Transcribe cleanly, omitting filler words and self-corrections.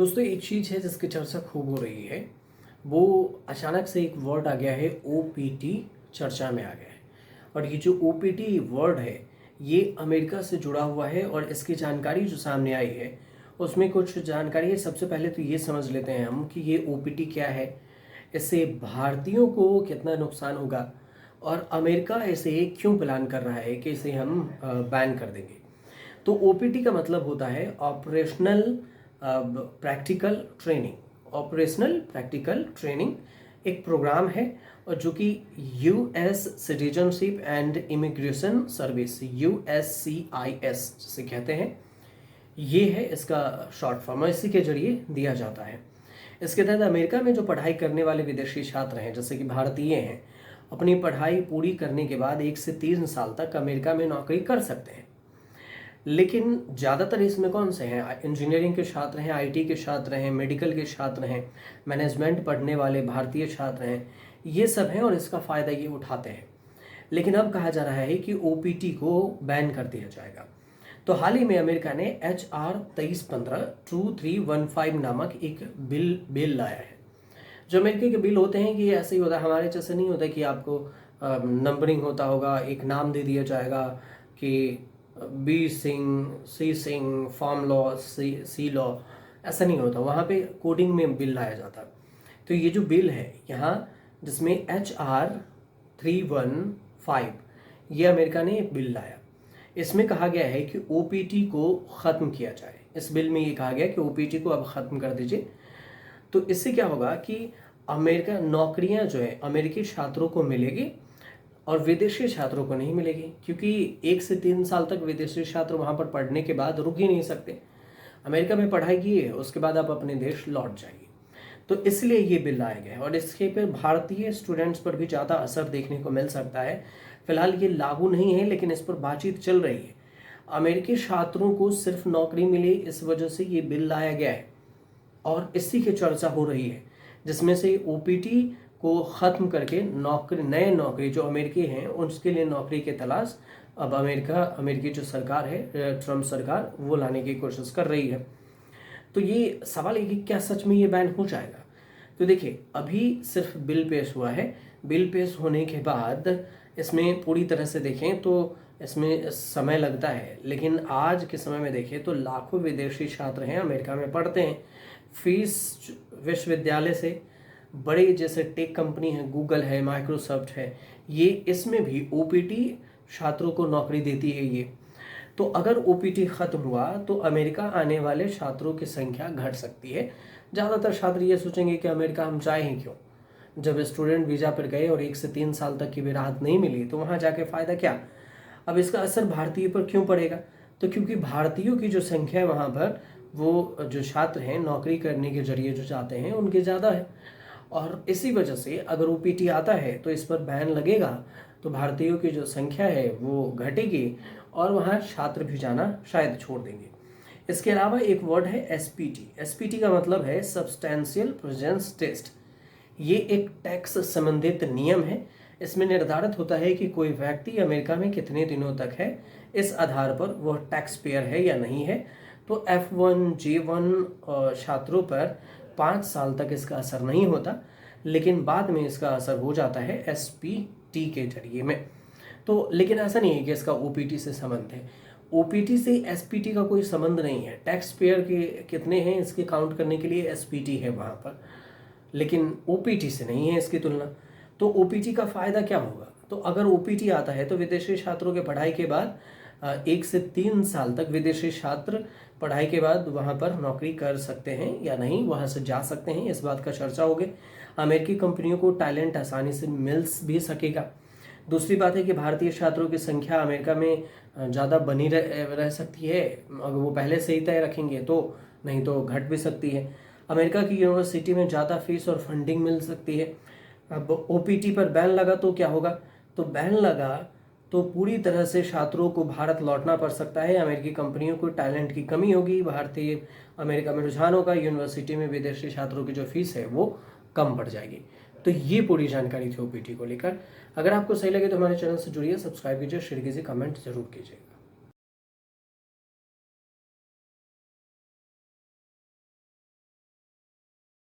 दोस्तों एक चीज़ है जिसकी चर्चा खूब हो रही है, वो अचानक से एक वर्ड आ गया है ओपीटी चर्चा में आ गया है। और ये जो ओपीटी वर्ड है ये अमेरिका से जुड़ा हुआ है और इसकी जानकारी जो सामने आई है उसमें कुछ जानकारी है। सबसे पहले तो ये समझ लेते हैं हम कि ये ओपीटी क्या है, इससे भारतीयों को कितना नुकसान होगा और अमेरिका इसे क्यों प्लान कर रहा है कि इसे हम बैन कर देंगे। तो ओपीटी का मतलब होता है operational practical training. Operational practical training एक प्रोग्राम है और जो कि US citizenship and immigration service USCIS जिसे कहते हैं, ये है इसका शॉर्ट फॉर्म, इसी के जरिए दिया जाता है। इसके तहत अमेरिका में जो पढ़ाई करने वाले विदेशी छात्र हैं जैसे कि भारतीय हैं, अपनी पढ़ाई पूरी करने के बाद 1 से 3 साल तक अमेरिका में नौकरी कर सकते हैं। लेकिन ज़्यादातर इसमें कौन से हैं? इंजीनियरिंग के छात्र हैं, आईटी के छात्र हैं, मेडिकल के छात्र हैं, मैनेजमेंट पढ़ने वाले भारतीय छात्र हैं, ये सब हैं और इसका फ़ायदा ये उठाते हैं। लेकिन अब कहा जा रहा है कि ओपीटी को बैन कर दिया जाएगा। तो हाल ही में अमेरिका ने HR 2315 नामक एक बिल लाया है। जो अमेरिका के बिल होते हैं कि ये ऐसे ही होता है, हमारे जैसे नहीं होता कि आपको नंबरिंग होता होगा, एक नाम दे दिया जाएगा कि बी सिंह, सी सिंह, फॉर्म लॉ, सी लॉ, ऐसा नहीं होता। वहाँ पे कोडिंग में बिल लाया जाता है। तो ये जो बिल है यहाँ जिसमें HR 315, ये अमेरिका ने एक बिल लाया। इसमें कहा गया है कि ओपीटी को ख़त्म किया जाए। इस बिल में ये कहा गया कि ओपीटी को अब ख़त्म कर दीजिए। तो इससे क्या होगा कि अमेरिका नौकरियां जो है अमेरिकी छात्रों को मिलेगी और विदेशी छात्रों को नहीं मिलेगी, क्योंकि 1 से 3 साल तक विदेशी छात्र वहाँ पर पढ़ने के बाद रुक ही नहीं सकते। अमेरिका में पढ़ाई की है, उसके बाद आप अपने देश लौट जाइए। तो इसलिए ये बिल लाया गया है और इसके पर भारतीय स्टूडेंट्स पर भी ज़्यादा असर देखने को मिल सकता है। फिलहाल ये लागू नहीं है लेकिन इस पर बातचीत चल रही है। अमेरिकी छात्रों को सिर्फ नौकरी मिले इस वजह से ये बिल लाया गया है और इसी की चर्चा हो रही है, जिसमें से ओपीटी को ख़त्म करके नए नौकरी जो अमेरिकी हैं उसके लिए नौकरी की तलाश अब अमेरिकी जो सरकार है, ट्रम्प सरकार, वो लाने की कोशिश कर रही है। तो ये सवाल है कि क्या सच में ये बैन हो जाएगा। तो देखिए अभी सिर्फ बिल पेश हुआ है। बिल पेश होने के बाद इसमें पूरी तरह से देखें तो इसमें समय लगता है, लेकिन आज के समय में देखें तो लाखों विदेशी छात्र हैं अमेरिका में पढ़ते हैं। फीस विश्वविद्यालय से बड़े जैसे टेक कंपनी है, गूगल है, माइक्रोसॉफ्ट है, ये इसमें भी ओपीटी छात्रों को नौकरी देती है ये। तो अगर ओपीटी ख़त्म हुआ तो अमेरिका आने वाले छात्रों की संख्या घट सकती है। ज़्यादातर छात्र ये सोचेंगे कि अमेरिका हम जाए ही क्यों, जब स्टूडेंट वीज़ा पर गए और 1 से 3 साल तक की भी राहत नहीं मिली तो वहाँ जाके फ़ायदा क्या। अब इसका असर भारतीय पर क्यों पड़ेगा? तो क्योंकि भारतीयों की जो संख्या है वहाँ पर, वो जो छात्र हैं नौकरी करने के जरिए जो जाते हैं उनके ज़्यादा है और इसी वजह से अगर ओपीटी आता है तो इस पर बैन लगेगा तो भारतीयों की जो संख्या है वो घटेगी और वहाँ छात्र भी जाना शायद छोड़ देंगे। इसके अलावा एक वर्ड है एसपीटी। एसपीटी का मतलब है सब्सटेंशियल प्रेजेंस टेस्ट। ये एक टैक्स संबंधित नियम है। इसमें निर्धारित होता है कि कोई व्यक्ति अमेरिका में कितने दिनों तक है, इस आधार पर वह टैक्स पेयर है या नहीं है। तो F1 J1 छात्रों पर 5 साल तक इसका असर नहीं होता, लेकिन बाद में इसका असर हो जाता है एसपीटी के जरिए में। तो लेकिन ऐसा नहीं है कि इसका ओपीटी से संबंध है। ओपीटी से एसपीटी का कोई संबंध नहीं है। टैक्स पेयर के कितने हैं इसके काउंट करने के लिए एसपीटी है वहाँ पर, लेकिन ओपीटी से नहीं है इसकी तुलना। तो ओपीटी का फ़ायदा क्या होगा? तो अगर ओपीटी आता है तो विदेशी छात्रों के पढ़ाई के बाद 1 से 3 साल तक विदेशी छात्र पढ़ाई के बाद वहाँ पर नौकरी कर सकते हैं या नहीं, वहाँ से जा सकते हैं, इस बात का चर्चा होगी। अमेरिकी कंपनियों को टैलेंट आसानी से मिल भी सकेगा। दूसरी बात है कि भारतीय छात्रों की संख्या अमेरिका में ज़्यादा बनी रह सकती है अगर वो पहले से ही तय रखेंगे तो, नहीं तो घट भी सकती है। अमेरिका की यूनिवर्सिटी में ज़्यादा फीस और फंडिंग मिल सकती है। अब ओपीटी पर बैन लगा तो क्या होगा? तो बैन लगा तो पूरी तरह से छात्रों को भारत लौटना पड़ सकता है। अमेरिकी कंपनियों को टैलेंट की कमी होगी, भारतीय अमेरिका में रुझान होगा, यूनिवर्सिटी में विदेशी छात्रों की जो फीस है वो कम पड़ जाएगी। तो ये पूरी जानकारी थी ओपीटी को लेकर। अगर आपको सही लगे तो हमारे चैनल से जुड़िए, सब्सक्राइब कीजिए, शेयर कीजिए, कमेंट जरूर कीजिए।